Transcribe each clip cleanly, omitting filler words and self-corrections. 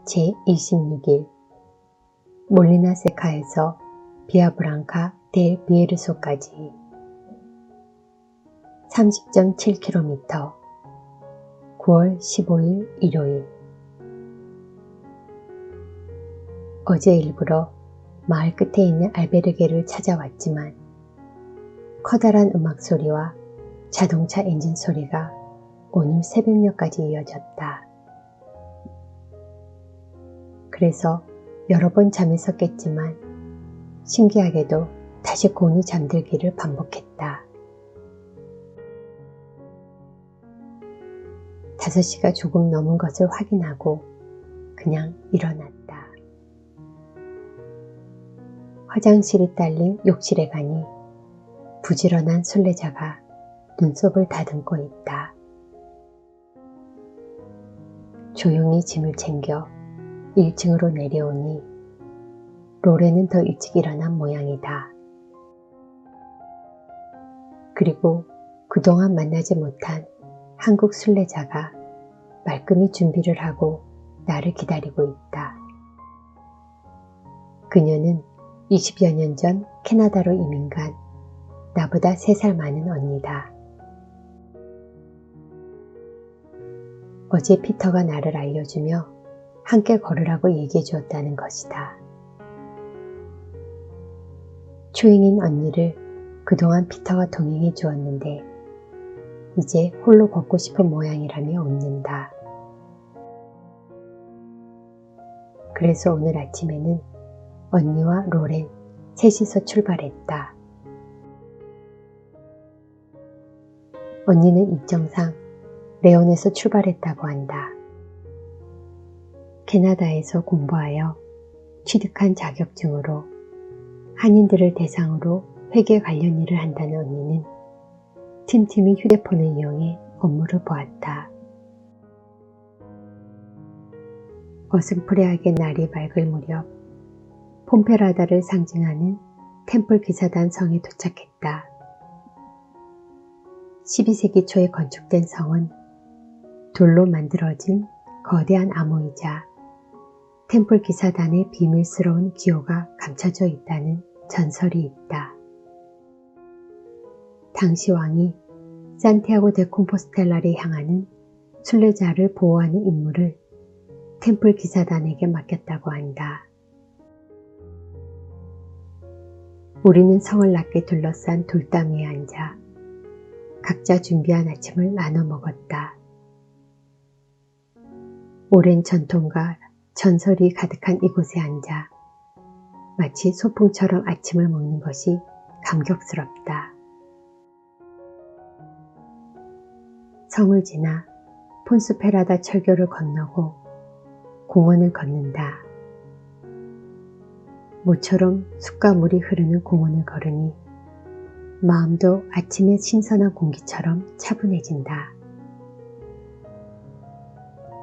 제26일 몰리나 세카에서 비아브랑카 델 비에르소까지 30.7km 9월 15일 일요일. 어제 일부러 마을 끝에 있는 알베르게를 찾아왔지만 커다란 음악 소리와 자동차 엔진 소리가 오늘 새벽녘까지 이어졌다. 그래서 여러 번 잠에서 깼지만 신기하게도 다시 곤히 잠들기를 반복했다. 5시가 조금 넘은 것을 확인하고 그냥 일어났다. 화장실이 딸린 욕실에 가니 부지런한 순례자가 눈썹을 다듬고 있다. 조용히 짐을 챙겨 1층으로 내려오니 로렌은 더 일찍 일어난 모양이다. 그리고 그동안 만나지 못한 한국 순례자가 말끔히 준비를 하고 나를 기다리고 있다. 그녀는 20여 년 전 캐나다로 이민 간 나보다 3살 많은 언니다. 어제 피터가 나를 알려주며 함께 걸으라고 얘기해 주었다는 것이다. 초행인 언니를 그동안 피터가 동행해 주었는데 이제 홀로 걷고 싶은 모양이라며 웃는다. 그래서 오늘 아침에는 언니와 로렌 셋이서 출발했다. 언니는 일정상 레온에서 출발했다고 한다. 캐나다에서 공부하여 취득한 자격증으로 한인들을 대상으로 회계 관련 일을 한다는 언니는 틈틈이 휴대폰을 이용해 업무를 보았다. 어슴푸레하게 날이 맑을 무렵 폼페라다를 상징하는 템플 기사단 성에 도착했다. 12세기 초에 건축된 성은 돌로 만들어진 거대한 암호이자 템플 기사단의 비밀스러운 기호가 감춰져 있다는 전설이 있다. 당시 왕이 산티아고 데 콤포스텔라를 향하는 순례자를 보호하는 임무를 템플 기사단에게 맡겼다고 한다. 우리는 성을 낮게 둘러싼 돌담 위에 앉아 각자 준비한 아침을 나눠 먹었다. 오랜 전통과 전설이 가득한 이곳에 앉아 마치 소풍처럼 아침을 먹는 것이 감격스럽다. 성을 지나 폰스페라다 철교를 건너고 공원을 걷는다. 모처럼 숲과 물이 흐르는 공원을 걸으니 마음도 아침의 신선한 공기처럼 차분해진다.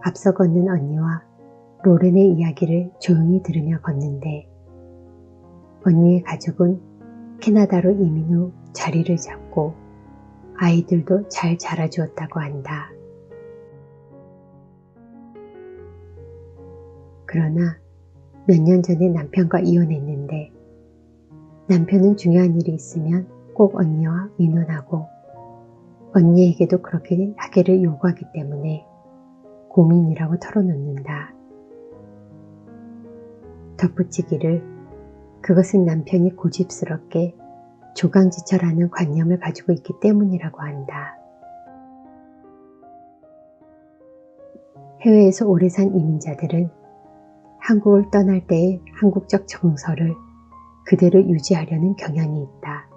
앞서 걷는 언니와 로렌의 이야기를 조용히 들으며 걷는데 언니의 가족은 캐나다로 이민 후 자리를 잡고 아이들도 잘 자라주었다고 한다. 그러나 몇 년 전에 남편과 이혼했는데 남편은 중요한 일이 있으면 꼭 언니와 의논하고 언니에게도 그렇게 하기를 요구하기 때문에 고민이라고 털어놓는다. 덧붙이기를 그것은 남편이 고집스럽게 조강지처라는 관념을 가지고 있기 때문이라고 한다. 해외에서 오래 산 이민자들은 한국을 떠날 때의 한국적 정서를 그대로 유지하려는 경향이 있다.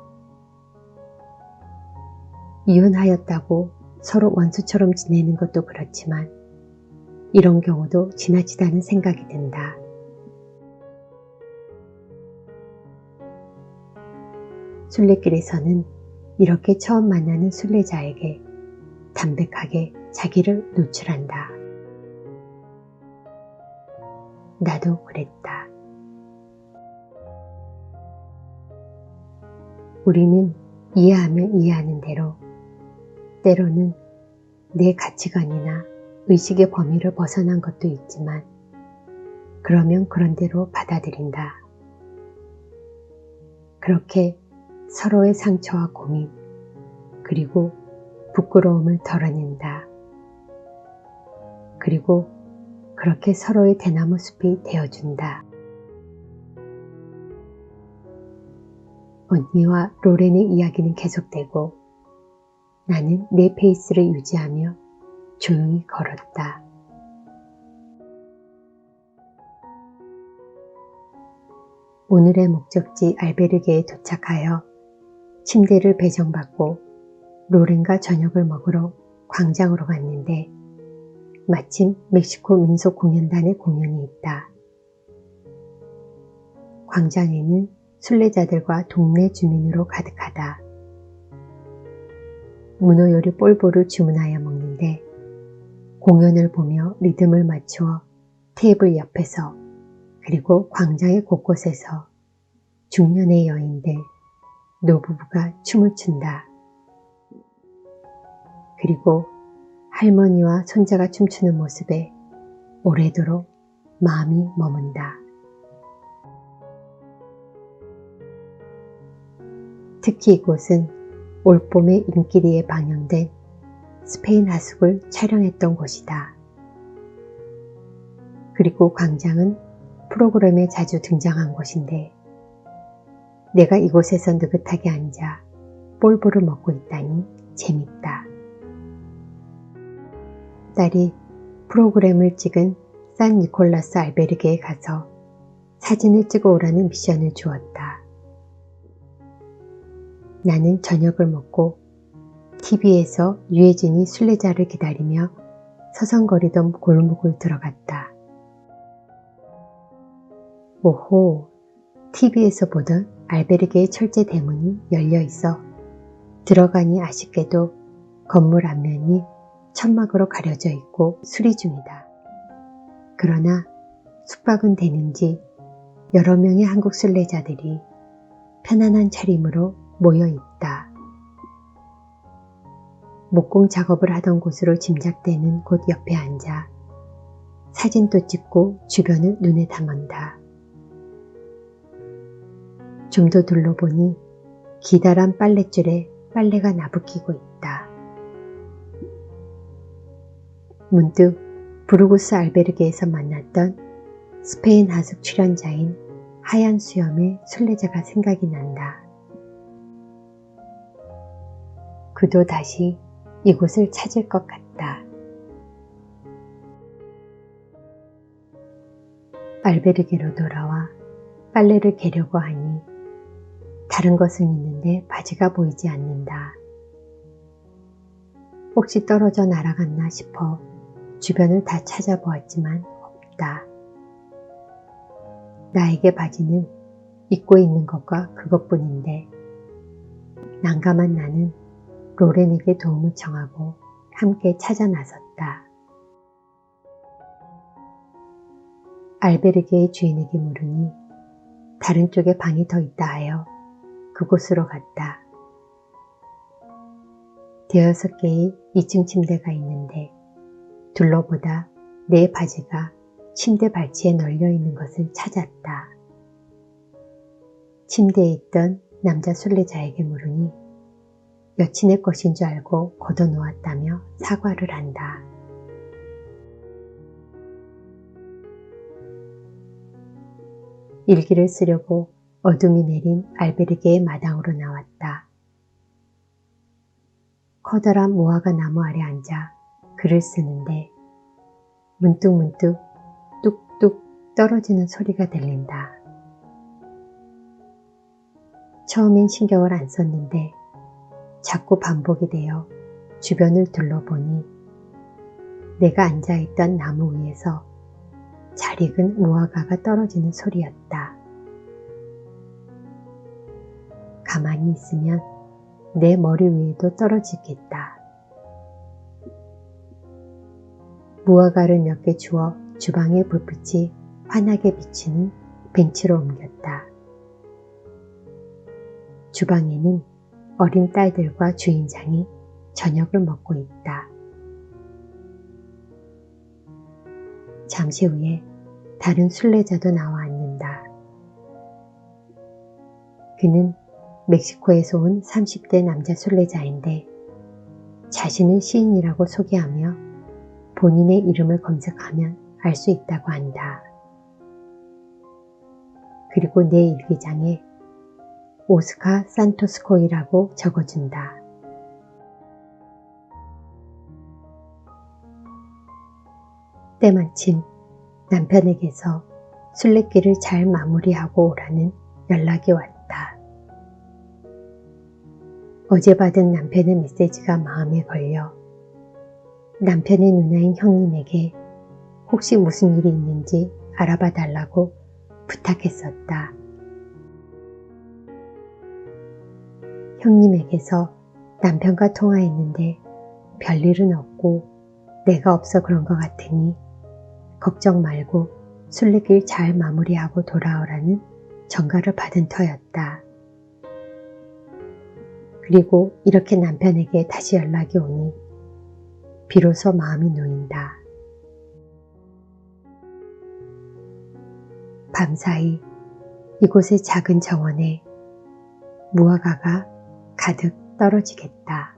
이혼하였다고 서로 원수처럼 지내는 것도 그렇지만 이런 경우도 지나치다는 생각이 든다. 순례길에서는 이렇게 처음 만나는 순례자에게 담백하게 자기를 노출한다. 나도 그랬다. 우리는 이해하면 이해하는 대로 때로는 내 가치관이나 의식의 범위를 벗어난 것도 있지만 그러면 그런 대로 받아들인다. 그렇게 서로의 상처와 고민, 그리고 부끄러움을 덜어낸다. 그리고 그렇게 서로의 대나무 숲이 되어준다. 언니와 로렌의 이야기는 계속되고 나는 내 페이스를 유지하며 조용히 걸었다. 오늘의 목적지 알베르게에 도착하여 침대를 배정받고 로렌과 저녁을 먹으러 광장으로 갔는데 마침 멕시코 민속 공연단의 공연이 있다. 광장에는 순례자들과 동네 주민으로 가득하다. 문어 요리 볼보를 주문하여 먹는데 공연을 보며 리듬을 맞추어 테이블 옆에서 그리고 광장의 곳곳에서 중년의 여인들, 노부부가 춤을 춘다. 그리고 할머니와 손자가 춤추는 모습에 오래도록 마음이 머문다. 특히 이곳은 올봄의 인기리에 방영된 스페인 하숙을 촬영했던 곳이다. 그리고 광장은 프로그램에 자주 등장한 곳인데 내가 이곳에서 느긋하게 앉아 볼보를 먹고 있다니 재밌다. 딸이 프로그램을 찍은 산 니콜라스 알베르게에 가서 사진을 찍어 오라는 미션을 주었다. 나는 저녁을 먹고 TV에서 유해진이 순례자를 기다리며 서성거리던 골목을 들어갔다. 오호, TV에서 보던 알베르게의 철제 대문이 열려 있어 들어가니 아쉽게도 건물 앞면이 천막으로 가려져 있고 수리 중이다. 그러나 숙박은 되는지 여러 명의 한국 순례자들이 편안한 차림으로 모여 있다. 목공 작업을 하던 곳으로 짐작되는 곳 옆에 앉아 사진도 찍고 주변을 눈에 담은다. 좀 더 둘러보니 기다란 빨랫줄에 빨래가 나부끼고 있다. 문득 부르고스 알베르게에서 만났던 스페인 하숙 출연자인 하얀 수염의 순례자가 생각이 난다. 그도 다시 이곳을 찾을 것 같다. 알베르게로 돌아와 빨래를 개려고 하니 다른 것은 있는데 바지가 보이지 않는다. 혹시 떨어져 날아갔나 싶어 주변을 다 찾아보았지만 없다. 나에게 바지는 입고 있는 것과 그것뿐인데 난감한 나는 로렌에게 도움을 청하고 함께 찾아 나섰다. 알베르게의 주인에게 물으니 다른 쪽에 방이 더 있다 하여 그곳으로 갔다. 대여섯 개의 2층 침대가 있는데 둘러보다 내 바지가 침대 발치에 널려 있는 것을 찾았다. 침대에 있던 남자 순례자에게 물으니 여친의 것인 줄 알고 걷어놓았다며 사과를 한다. 일기를 쓰려고 어둠이 내린 알베르게의 마당으로 나왔다. 커다란 무화과 나무 아래 앉아 글을 쓰는데 문득문득 뚝뚝 떨어지는 소리가 들린다. 처음엔 신경을 안 썼는데 자꾸 반복이 되어 주변을 둘러보니 내가 앉아있던 나무 위에서 잘 익은 무화과가 떨어지는 소리였다. 가만히 있으면 내 머리 위에도 떨어지겠다. 무화과를 몇 개 주워 주방의 불빛이 환하게 비치는 벤치로 옮겼다. 주방에는 어린 딸들과 주인장이 저녁을 먹고 있다. 잠시 후에 다른 순례자도 나와 앉는다. 그는 멕시코에서 온 30대 남자 순례자인데 자신을 시인이라고 소개하며 본인의 이름을 검색하면 알 수 있다고 한다. 그리고 내 일기장에 오스카 산토스코이라고 적어준다. 때마침 남편에게서 순례길을 잘 마무리하고 오라는 연락이 왔다. 어제 받은 남편의 메시지가 마음에 걸려 남편의 누나인 형님에게 혹시 무슨 일이 있는지 알아봐 달라고 부탁했었다. 형님에게서 남편과 통화했는데 별일은 없고 내가 없어 그런 것 같으니 걱정 말고 순례길 잘 마무리하고 돌아오라는 전가를 받은 터였다. 그리고 이렇게 남편에게 다시 연락이 오니 비로소 마음이 놓인다. 밤사이 이곳의 작은 정원에 무화과가 가득 떨어지겠다.